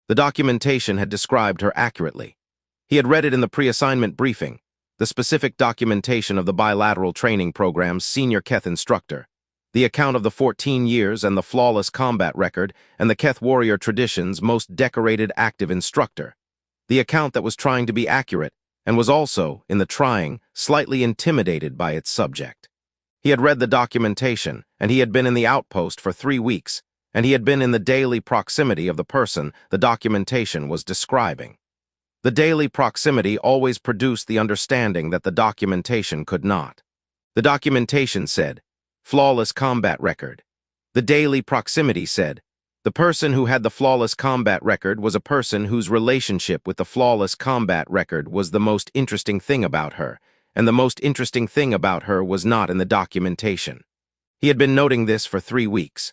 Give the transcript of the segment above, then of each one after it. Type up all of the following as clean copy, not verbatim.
The documentation had described her accurately. He had read it in the pre-assignment briefing, the specific documentation of the bilateral training program's senior Keth instructor, the account of the 14 years and the flawless combat record and the Keth warrior tradition's most decorated active instructor, the account that was trying to be accurate and was also, in the trying, slightly intimidated by its subject. He had read the documentation, and he had been in the outpost for 3 weeks, and he had been in the daily proximity of the person the documentation was describing. The daily proximity always produced the understanding that the documentation could not. The documentation said, flawless combat record. The daily proximity said, the person who had the flawless combat record was a person whose relationship with the flawless combat record was the most interesting thing about her, and the most interesting thing about her was not in the documentation. He had been noting this for 3 weeks.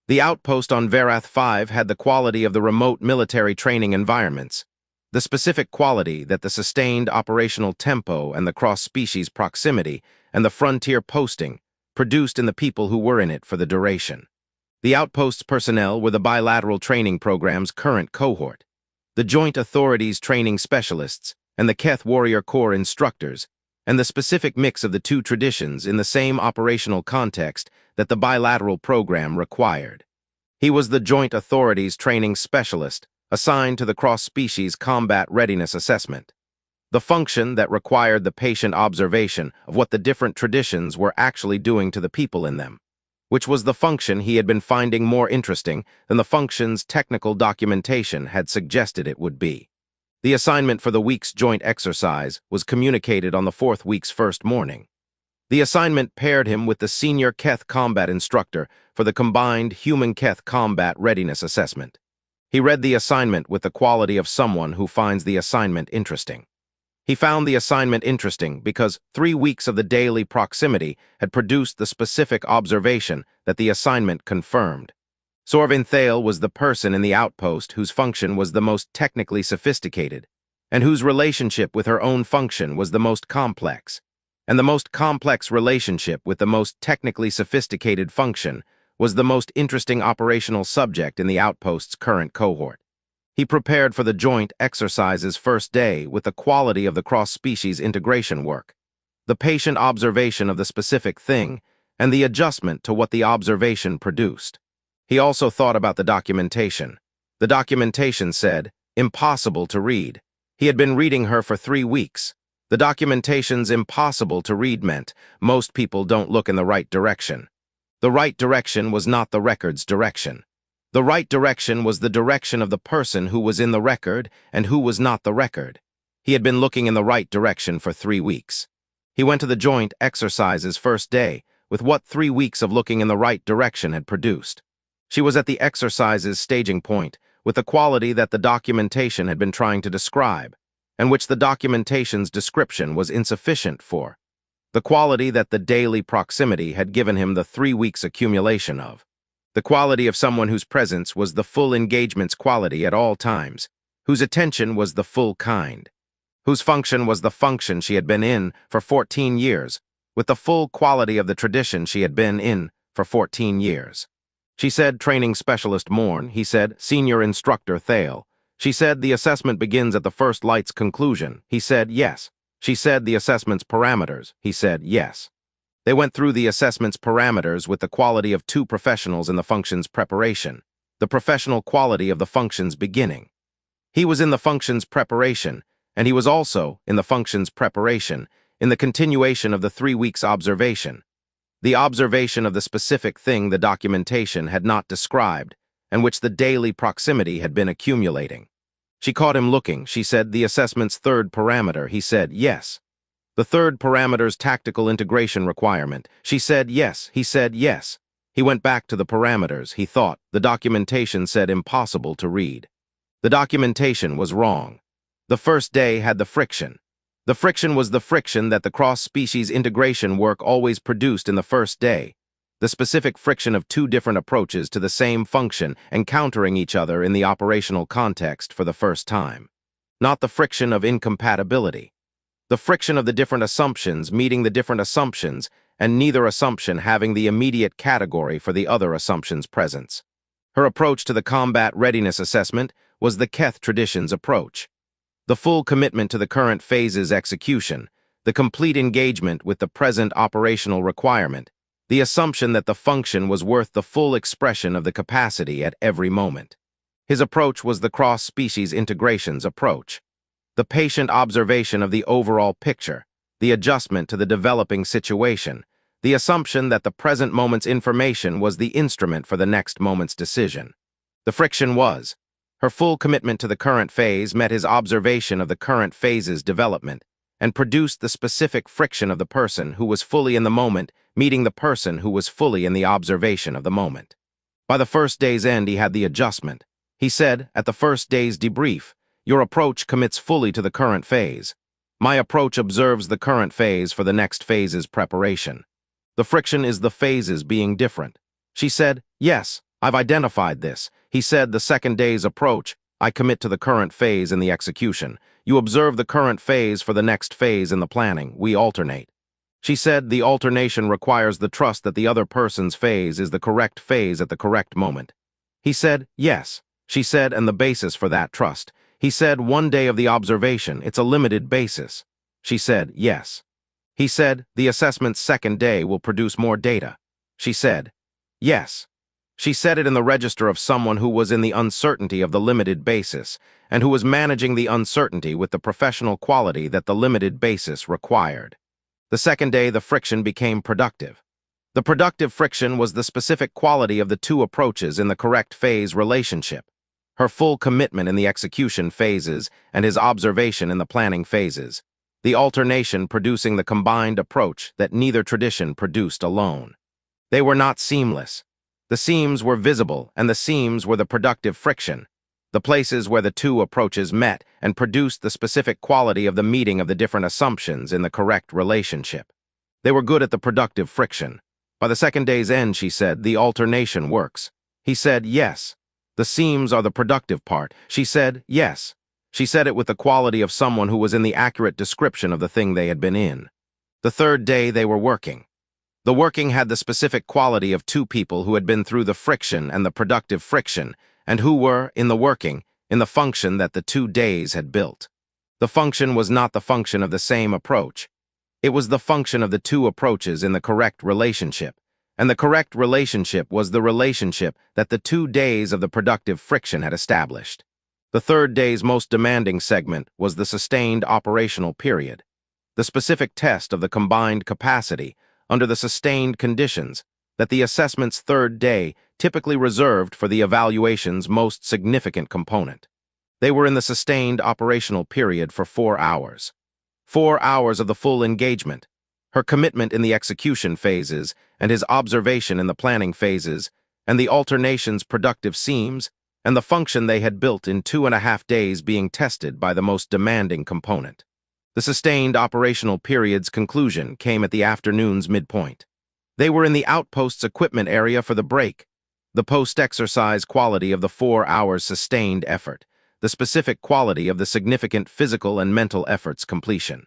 The outpost on Verath 5 had the quality of the remote military training environments, the specific quality that the sustained operational tempo and the cross-species proximity and the frontier posting produced in the people who were in it for the duration. The outpost's personnel were the bilateral training program's current cohort, the Joint Authorities training specialists, and the Keth Warrior Corps instructors, and the specific mix of the two traditions in the same operational context that the bilateral program required. He was the Joint Authorities training specialist, assigned to the cross-species combat readiness assessment, the function that required the patient observation of what the different traditions were actually doing to the people in them, which was the function he had been finding more interesting than the function's technical documentation had suggested it would be. The assignment for the week's joint exercise was communicated on the 4th week's first morning. The assignment paired him with the senior Keth combat instructor for the combined human-Keth combat readiness assessment. He read the assignment with the quality of someone who finds the assignment interesting. He found the assignment interesting because 3 weeks of the daily proximity had produced the specific observation that the assignment confirmed. Sorvin Thale was the person in the outpost whose function was the most technically sophisticated, and whose relationship with her own function was the most complex. And the most complex relationship with the most technically sophisticated function was the most interesting operational subject in the outpost's current cohort. He prepared for the joint exercise's first day with the quality of the cross-species integration work, the patient observation of the specific thing, and the adjustment to what the observation produced. He also thought about the documentation. The documentation said, impossible to read. He had been reading her for 3 weeks. The documentation's impossible to read meant most people don't look in the right direction. The right direction was not the record's direction. The right direction was the direction of the person who was in the record and who was not the record. He had been looking in the right direction for 3 weeks. He went to the joint exercise's first day with what 3 weeks of looking in the right direction had produced. She was at the exercise's staging point with the quality that the documentation had been trying to describe, and which the documentation's description was insufficient for. The quality that the daily proximity had given him the 3 weeks accumulation of. The quality of someone whose presence was the full engagement's quality at all times, whose attention was the full kind, whose function was the function she had been in for 14 years, with the full quality of the tradition she had been in for 14 years. She said, training specialist Morn. He said, senior instructor Thale. She said, the assessment begins at the first light's conclusion. He said, yes. She said, the assessment's parameters. He said, yes. They went through the assessment's parameters with the quality of 2 professionals in the function's preparation, the professional quality of the function's beginning. He was in the function's preparation, and he was also in the function's preparation in the continuation of the 3 weeks observation, the observation of the specific thing the documentation had not described, and which the daily proximity had been accumulating. She caught him looking. She said, the assessment's 3rd parameter. He said, yes. The 3rd parameter's tactical integration requirement. She said, yes. He said, yes. He went back to the parameters. He thought. The documentation said impossible to read. The documentation was wrong. The first day had the friction. The friction was the friction that the cross-species integration work always produced in the first day, the specific friction of 2 different approaches to the same function encountering each other in the operational context for the first time. Not the friction of incompatibility. The friction of the different assumptions meeting the different assumptions and neither assumption having the immediate category for the other assumption's presence. Her approach to the combat readiness assessment was the Keth tradition's approach. The full commitment to the current phase's execution, the complete engagement with the present operational requirement, the assumption that the function was worth the full expression of the capacity at every moment. His approach was the cross-species integrations approach. The patient observation of the overall picture, the adjustment to the developing situation, the assumption that the present moment's information was the instrument for the next moment's decision. The friction was, her full commitment to the current phase met his observation of the current phase's development, and produced the specific friction of the person who was fully in the moment meeting the person who was fully in the observation of the moment. By the first day's end he had the adjustment. He said, at the first day's debrief, your approach commits fully to the current phase. My approach observes the current phase for the next phase's preparation. The friction is the phases being different. She said, yes, I've identified this. He said, the second day's approach, I commit to the current phase in the execution. You observe the current phase for the next phase in the planning. We alternate. She said, the alternation requires the trust that the other person's phase is the correct phase at the correct moment. He said, yes. She said, and the basis for that trust. He said, one day of the observation, it's a limited basis. She said, yes. He said, the assessment's second day will produce more data. She said, yes. She said it in the register of someone who was in the uncertainty of the limited basis, and who was managing the uncertainty with the professional quality that the limited basis required. The second day, the friction became productive. The productive friction was the specific quality of the two approaches in the correct phase relationship. Her full commitment in the execution phases and his observation in the planning phases, the alternation producing the combined approach that neither tradition produced alone. They were not seamless. The seams were visible, and the seams were the productive friction, the places where the two approaches met and produced the specific quality of the meeting of the different assumptions in the correct relationship. They were good at the productive friction. By the second day's end, she said, the alternation works. He said, yes. The seams are the productive part. She said, yes. She said it with the quality of someone who was in the accurate description of the thing they had been in. The third day, they were working. The working had the specific quality of two people who had been through the friction and the productive friction, and who were, in the working, in the function that the 2 days had built. The function was not the function of the same approach. It was the function of the two approaches in the correct relationship, and the correct relationship was the relationship that the 2 days of the productive friction had established. The third day's most demanding segment was the sustained operational period, the specific test of the combined capacity under the sustained conditions that the assessment's third day typically reserved for the evaluation's most significant component. They were in the sustained operational period for 4 hours. 4 hours of the full engagement, her commitment in the execution phases and his observation in the planning phases, and the alternation's productive seams, and the function they had built in 2.5 days being tested by the most demanding component. The sustained operational period's conclusion came at the afternoon's midpoint. They were in the outpost's equipment area for the break. The post-exercise quality of the 4 hours sustained effort, the specific quality of the significant physical and mental effort's completion.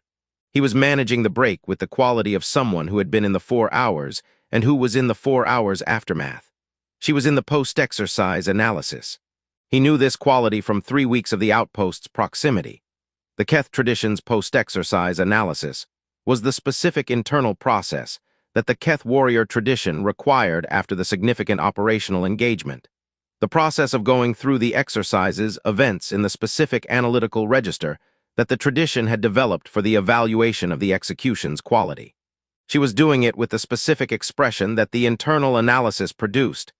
He was managing the break with the quality of someone who had been in the 4 hours and who was in the 4 hours aftermath. She was in the post-exercise analysis. He knew this quality from 3 weeks of the outpost's proximity. The Keth tradition's post-exercise analysis was the specific internal process that the Keth warrior tradition required after the significant operational engagement. The process of going through the exercises, events in the specific analytical register that the tradition had developed for the evaluation of the execution's quality. She was doing it with the specific expression that the internal analysis produced,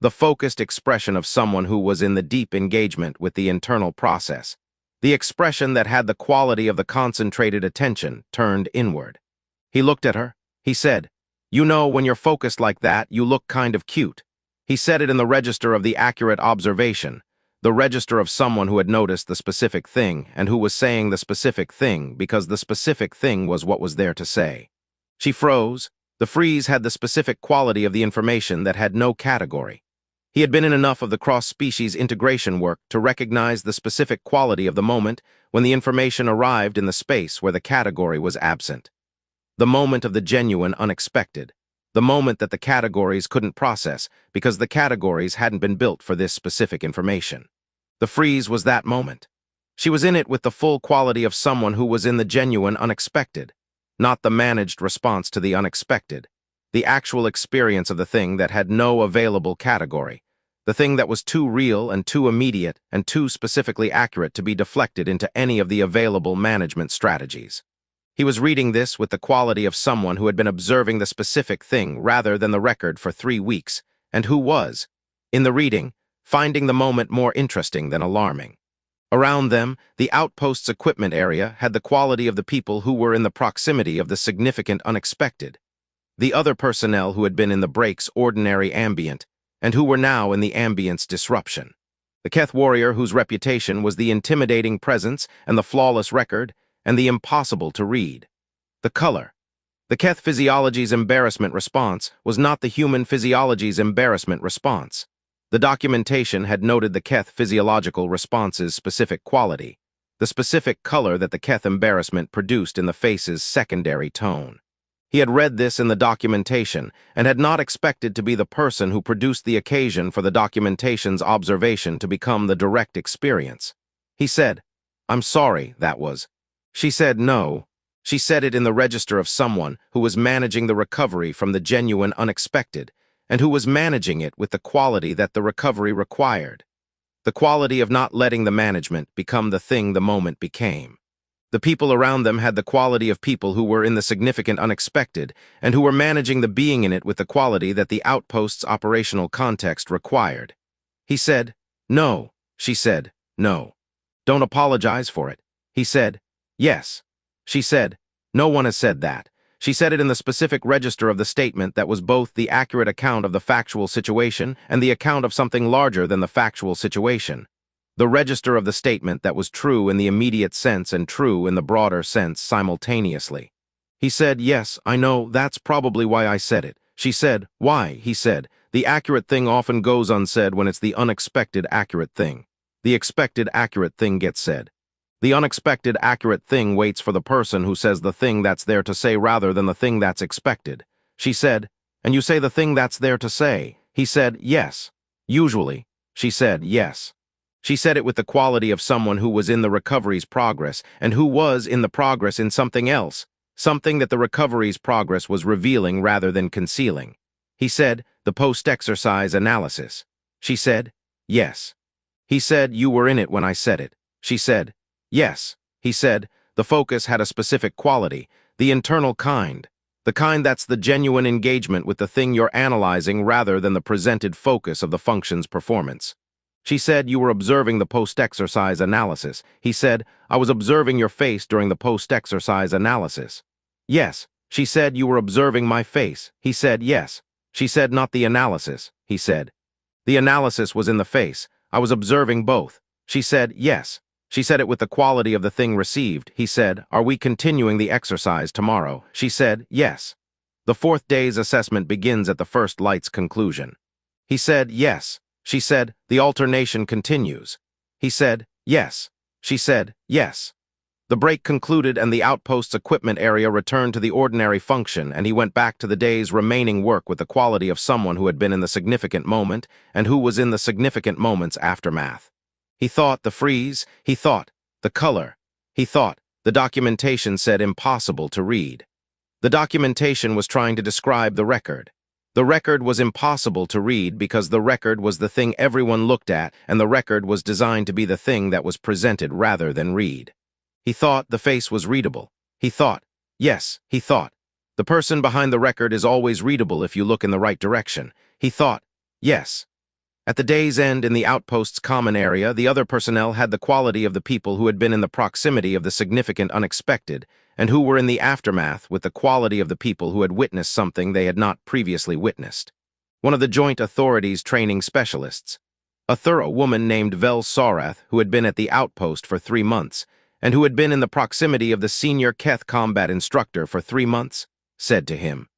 the focused expression of someone who was in the deep engagement with the internal process, the expression that had the quality of the concentrated attention turned inward. He looked at her. He said, "You know, when you're focused like that, you look kind of cute." He said it in the register of the accurate observation, the register of someone who had noticed the specific thing and who was saying the specific thing because the specific thing was what was there to say. She froze. The freeze had the specific quality of the information that had no category. He had been in enough of the cross-species integration work to recognize the specific quality of the moment when the information arrived in the space where the category was absent. The moment of the genuine unexpected. The moment that the categories couldn't process because the categories hadn't been built for this specific information. The freeze was that moment. She was in it with the full quality of someone who was in the genuine unexpected, not the managed response to the unexpected, the actual experience of the thing that had no available category, the thing that was too real and too immediate and too specifically accurate to be deflected into any of the available management strategies. He was reading this with the quality of someone who had been observing the specific thing rather than the record for 3 weeks, and who was, in the reading, finding the moment more interesting than alarming. Around them, the outpost's equipment area had the quality of the people who were in the proximity of the significant unexpected, the other personnel who had been in the break's ordinary ambient, and who were now in the ambient's disruption. The Keth warrior whose reputation was the intimidating presence and the flawless record, and the impossible to read. The color. The Keth physiology's embarrassment response was not the human physiology's embarrassment response. The documentation had noted the Keth physiological response's specific quality, the specific color that the Keth embarrassment produced in the face's secondary tone. He had read this in the documentation and had not expected to be the person who produced the occasion for the documentation's observation to become the direct experience. He said, "I'm sorry, that was." She said no. She said it in the register of someone who was managing the recovery from the genuine unexpected, and who was managing it with the quality that the recovery required. The quality of not letting the management become the thing the moment became. The people around them had the quality of people who were in the significant unexpected, and who were managing the being in it with the quality that the outpost's operational context required. He said, "No." She said, "No. Don't apologize for it." He said, "Yes." She said, "No one has said that." She said it in the specific register of the statement that was both the accurate account of the factual situation and the account of something larger than the factual situation. The register of the statement that was true in the immediate sense and true in the broader sense simultaneously. He said, "Yes, I know, that's probably why I said it." She said, "Why?" He said, "The accurate thing often goes unsaid when it's the unexpected accurate thing. The expected accurate thing gets said. The unexpected accurate thing waits for the person who says the thing that's there to say rather than the thing that's expected." She said, "And you say the thing that's there to say?" He said, "Yes. Usually." She said, "Yes." She said it with the quality of someone who was in the recovery's progress and who was in the progress in something else, something that the recovery's progress was revealing rather than concealing. He said, "The post-exercise analysis." She said, "Yes." He said, "You were in it when I said it." She said, "Yes." He said, "The focus had a specific quality, the internal kind, the kind that's the genuine engagement with the thing you're analyzing rather than the presented focus of the function's performance." She said, "You were observing the post-exercise analysis." He said, "I was observing your face during the post-exercise analysis." "Yes." She said, "You were observing my face." He said, "Yes." She said, "Not the analysis." He said, "The analysis was in the face. I was observing both." She said, "Yes." She said it with the quality of the thing received. He said, "Are we continuing the exercise tomorrow?" She said, "Yes." The 4th day's assessment begins at the first light's conclusion. He said, "Yes." She said, "The alternation continues." He said, "Yes." She said, "Yes." The break concluded and the outpost's equipment area returned to the ordinary function, and he went back to the day's remaining work with the quality of someone who had been in the significant moment and who was in the significant moment's aftermath. He thought the freeze, he thought the color, he thought the documentation said impossible to read. The documentation was trying to describe the record. The record was impossible to read because the record was the thing everyone looked at, and the record was designed to be the thing that was presented rather than read. He thought the face was readable. He thought, yes, he thought, the person behind the record is always readable if you look in the right direction. He thought, yes. At the day's end in the outpost's common area, the other personnel had the quality of the people who had been in the proximity of the significant unexpected, and who were in the aftermath with the quality of the people who had witnessed something they had not previously witnessed. One of the Joint Authorities training specialists, a thorough woman named Vel Sarath, who had been at the outpost for 3 months, and who had been in the proximity of the senior Keth combat instructor for 3 months, said to him.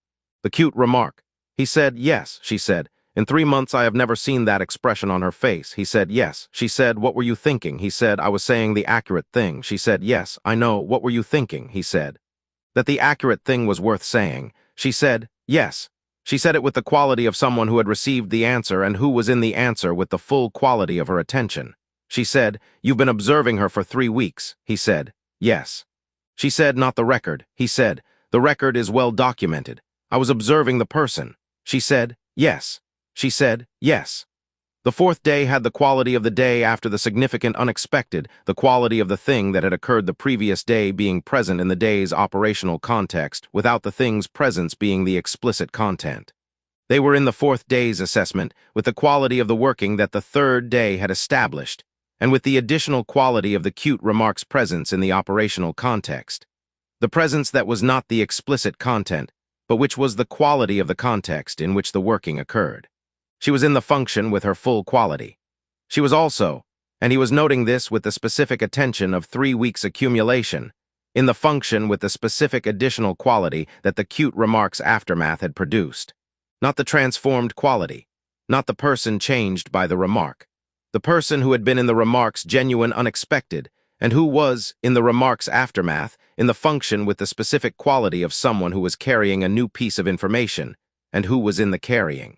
The cute remark. He said, yes, she said. In 3 months I have never seen that expression on her face. He said, yes. She said, what were you thinking? He said, I was saying the accurate thing. She said, yes, I know. What were you thinking? He said. That the accurate thing was worth saying. She said, yes. She said it with the quality of someone who had received the answer and who was in the answer with the full quality of her attention. She said, "You've been observing her for 3 weeks." He said, "Yes." She said, "Not the record." He said, "The record is well documented. I was observing the person." She said, "Yes." She said, "Yes." The fourth day had the quality of the day after the significant unexpected, the quality of the thing that had occurred the previous day being present in the day's operational context, without the thing's presence being the explicit content. They were in the fourth day's assessment, with the quality of the working that the third day had established, and with the additional quality of the cute remark's presence in the operational context. The presence that was not the explicit content, but which was the quality of the context in which the working occurred. She was in the function with her full quality. She was also, and he was noting this with the specific attention of 3 weeks accumulation, in the function with the specific additional quality that the cute remark's aftermath had produced. Not the transformed quality, not the person changed by the remark. The person who had been in the remark's genuine unexpected, and who was, in the remark's aftermath, in the function with the specific quality of someone who was carrying a new piece of information, and who was in the carrying.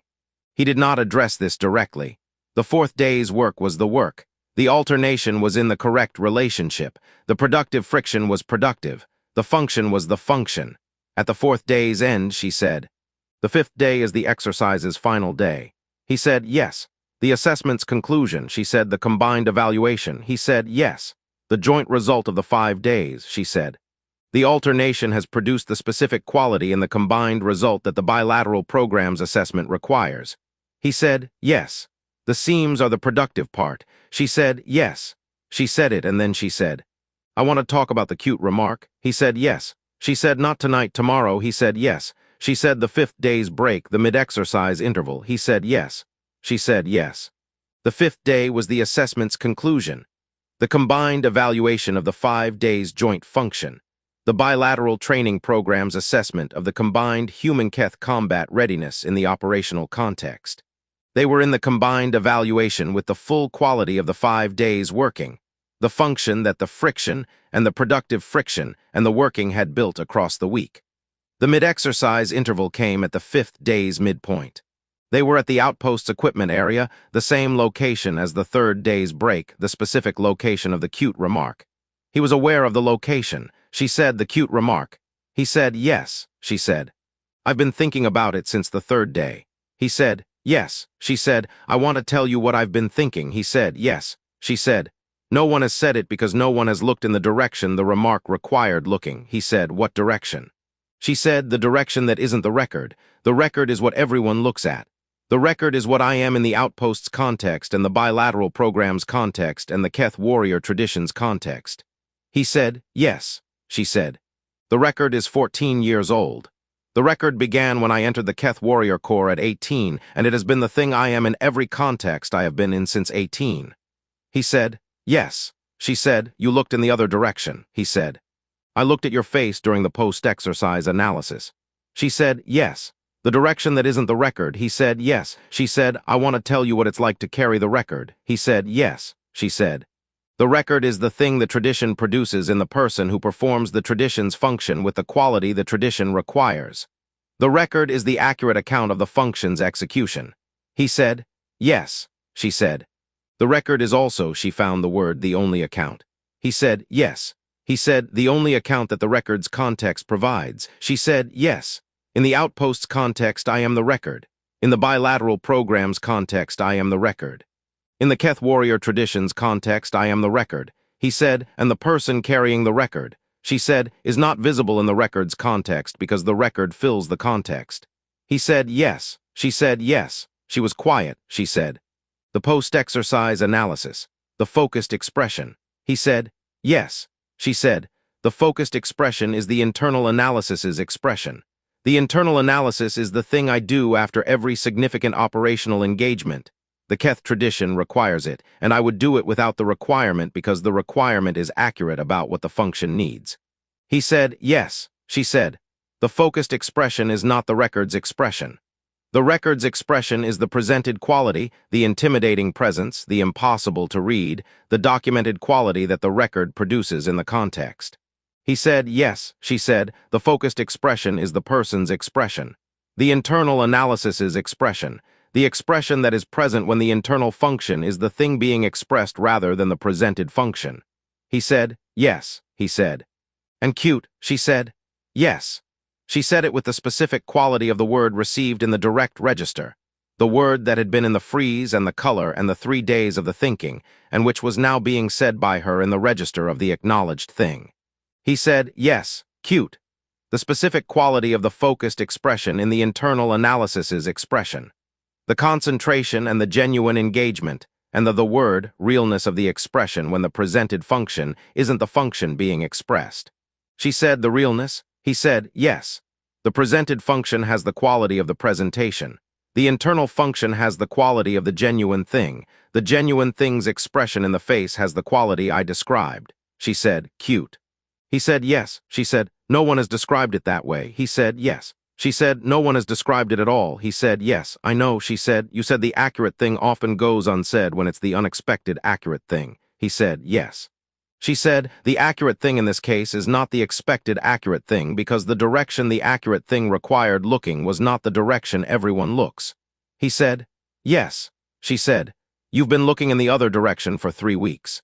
He did not address this directly. The fourth day's work was the work. The alternation was in the correct relationship. The productive friction was productive. The function was the function. At the fourth day's end, she said, "The fifth day is the exercise's final day." He said, "Yes." The assessment's conclusion, she said, "The combined evaluation." He said, "Yes." The joint result of the 5 days, she said. The alternation has produced the specific quality in the combined result that the bilateral program's assessment requires. He said, "Yes." The seams are the productive part. She said, "Yes." She said it, and then she said, "I want to talk about the cute remark." He said, "Yes." She said, "Not tonight, tomorrow." He said, "Yes." She said, "The fifth day's break, the mid-exercise interval." He said, "Yes." She said, "Yes." The fifth day was the assessment's conclusion. The combined evaluation of the 5 days' joint function. The bilateral training program's assessment of the combined human-keth combat readiness in the operational context. They were in the combined evaluation with the full quality of the 5 days working, the function that the friction and the productive friction and the working had built across the week. The mid-exercise interval came at the 5th day's midpoint. They were at the outpost's equipment area, the same location as the 3rd day's break, the specific location of the cute remark. He was aware of the location. She said, "The cute remark." He said, "Yes." She said, "I've been thinking about it since the 3rd day." He said, "Yes." She said, "I want to tell you what I've been thinking." He said, "Yes." She said, "No one has said it because no one has looked in the direction the remark required looking." He said, "What direction?" She said, "The direction that isn't the record. The record is what everyone looks at. The record is what I am in the outpost's context and the bilateral program's context and the Keth warrior tradition's context." He said, "Yes." She said, "The record is 14 years old. The record began when I entered the Keth Warrior Corps at 18, and it has been the thing I am in every context I have been in since 18. He said, "Yes." She said, "You looked in the other direction." He said, "I looked at your face during the post-exercise analysis." She said, "Yes." "The direction that isn't the record." He said, "Yes." She said, "I want to tell you what it's like to carry the record." He said, "Yes." She said, "The record is the thing the tradition produces in the person who performs the tradition's function with the quality the tradition requires. The record is the accurate account of the function's execution." He said, "Yes." She said, "The record is also," she found the word, "the only account." He said, "Yes." He said, "The only account that the record's context provides." She said, "Yes. In the outpost's context, I am the record. In the bilateral program's context, I am the record. In the Keth warrior tradition's context, I am the record." He said, "And the person carrying the record," she said, "is not visible in the record's context because the record fills the context." He said, "Yes." She said, "Yes." She was quiet. She said, "The post-exercise analysis, the focused expression." He said, "Yes." She said, "The focused expression is the internal analysis's expression. The internal analysis is the thing I do after every significant operational engagement. The Keth tradition requires it, and I would do it without the requirement because the requirement is accurate about what the function needs." He said, "Yes." She said, "The focused expression is not the record's expression. The record's expression is the presented quality, the intimidating presence, the impossible to read, the documented quality that the record produces in the context." He said, "Yes." She said, "The focused expression is the person's expression. The internal analysis's expression. The expression that is present when the internal function is the thing being expressed rather than the presented function. He said, yes, he said. And cute, she said, yes. She said it with the specific quality of the word received in the direct register, the word that had been in the freeze and the color and the 3 days of the thinking, and which was now being said by her in the register of the acknowledged thing. He said, yes, cute, the specific quality of the focused expression in the internal analysis's expression, the concentration and the genuine engagement, and the word, realness of the expression when the presented function isn't the function being expressed. She said the realness. He said, yes. The presented function has the quality of the presentation. The internal function has the quality of the genuine thing. The genuine thing's expression in the face has the quality I described. She said, cute. He said, yes. She said, no one has described it that way. He said, yes. She said, no one has described it at all. He said, yes, I know. She said, you said the accurate thing often goes unsaid when it's the unexpected accurate thing. He said, yes. She said, the accurate thing in this case is not the expected accurate thing because the direction the accurate thing required looking was not the direction everyone looks. He said, yes. She said, you've been looking in the other direction for 3 weeks.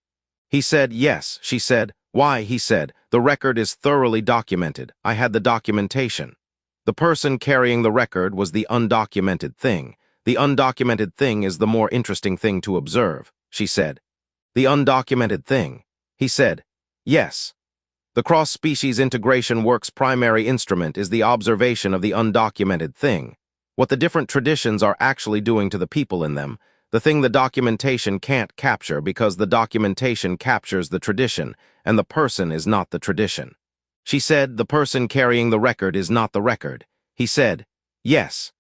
He said, yes. She said, why? He said, the record is thoroughly documented. I had the documentation. The person carrying the record was the undocumented thing. The undocumented thing is the more interesting thing to observe, she said. The undocumented thing. He said, yes. The cross-species integration work's primary instrument is the observation of the undocumented thing, what the different traditions are actually doing to the people in them, the thing the documentation can't capture because the documentation captures the tradition, and the person is not the tradition. She said, the person carrying the record is not the record. He said, yes.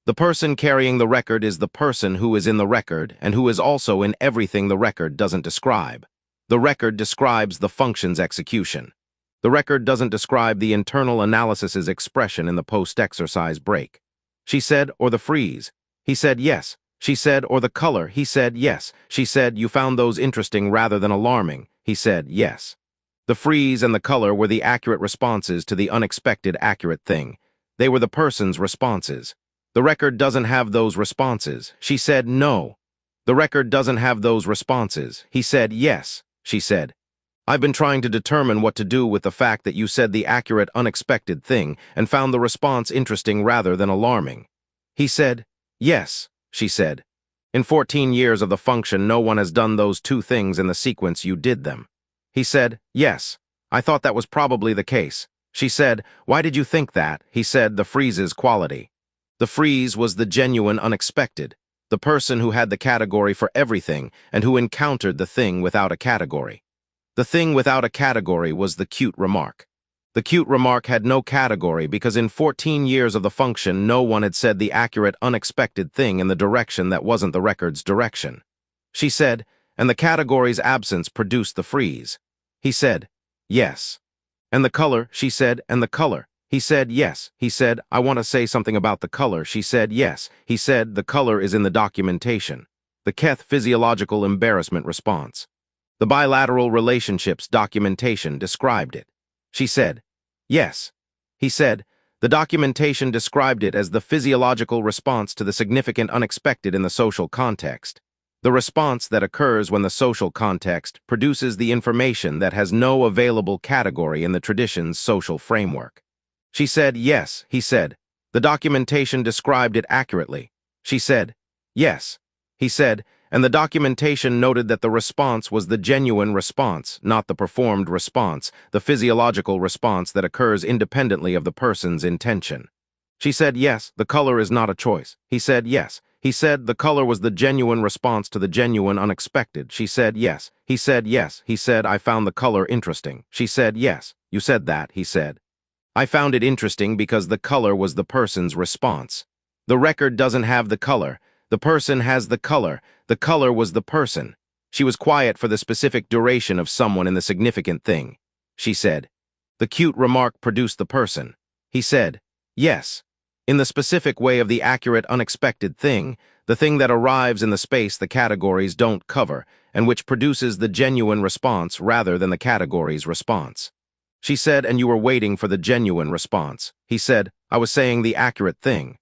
The person carrying the record is the person who is in the record and who is also in everything the record doesn't describe. The record describes the function's execution. The record doesn't describe the internal analysis's expression in the post-exercise break. She said, or the freeze. He said, yes. She said, or the color. He said, yes. She said, you found those interesting rather than alarming. He said, yes. The freeze and the color were the accurate responses to the unexpected accurate thing. They were the person's responses. The record doesn't have those responses. She said, no. The record doesn't have those responses. He said, yes. She said, I've been trying to determine what to do with the fact that you said the accurate unexpected thing and found the response interesting rather than alarming. He said, yes. She said, in 14 years of the function, no one has done those 2 things in the sequence you did them. He said, yes. I thought that was probably the case. She said, why did you think that? He said, the freeze's quality. The freeze was the genuine unexpected, the person who had the category for everything and who encountered the thing without a category. The thing without a category was the cute remark. The cute remark had no category because in 14 years of the function, no one had said the accurate unexpected thing in the direction that wasn't the record's direction. She said, and the category's absence produced the freeze. He said, yes. And the color, she said, and the color. He said, yes. He said, I want to say something about the color. She said, yes. He said, the color is in the documentation. The Keth physiological embarrassment response. The bilateral relationships documentation described it. She said, yes. He said, the documentation described it as the physiological response to the significant unexpected in the social context. The response that occurs when the social context produces the information that has no available category in the tradition's social framework. She said, yes. He said, the documentation described it accurately. She said, yes. He said, and the documentation noted that the response was the genuine response, not the performed response, the physiological response that occurs independently of the person's intention. She said, yes, the color is not a choice. He said, yes. He said, the color was the genuine response to the genuine unexpected. She said, yes. He said, yes. He said, I found the color interesting. She said, yes. You said that, he said. I found it interesting because the color was the person's response. The record doesn't have the color. The person has the color. The color was the person. She was quiet for the specific duration of someone in the significant thing. She said. The cute remark produced the person. He said, yes. In the specific way of the accurate unexpected thing, the thing that arrives in the space the categories don't cover, and which produces the genuine response rather than the category's response. She said, and you were waiting for the genuine response. He said, I was saying the accurate thing.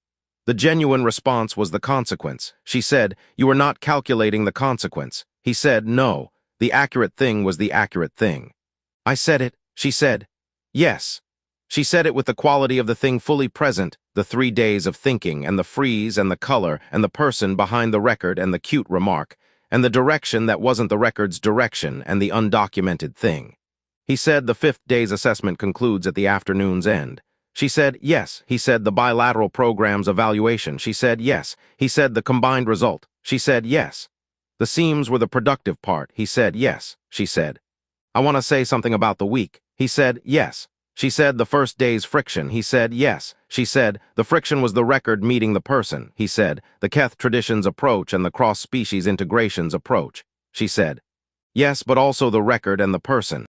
The genuine response was the consequence. She said, "You were not calculating the consequence." He said, "No, the accurate thing was the accurate thing." I said it. She said, "Yes." She said it with the quality of the thing fully present, the 3 days of thinking, and the freeze, and the color, and the person behind the record, and the cute remark, and the direction that wasn't the record's direction, and the undocumented thing. He said the 5th day's assessment concludes at the afternoon's end. She said, "Yes." He said, "The bilateral program's evaluation." She said, "Yes." He said, "The combined result." She said, "Yes." The seams were the productive part. He said, "Yes." She said, "I want to say something about the week." He said, "Yes." She said, "The first day's friction." He said, "Yes." She said, "The friction was the record meeting the person." He said, "The Keth traditions approach and the cross-species integrations approach." She said, "Yes, but also the record and the person."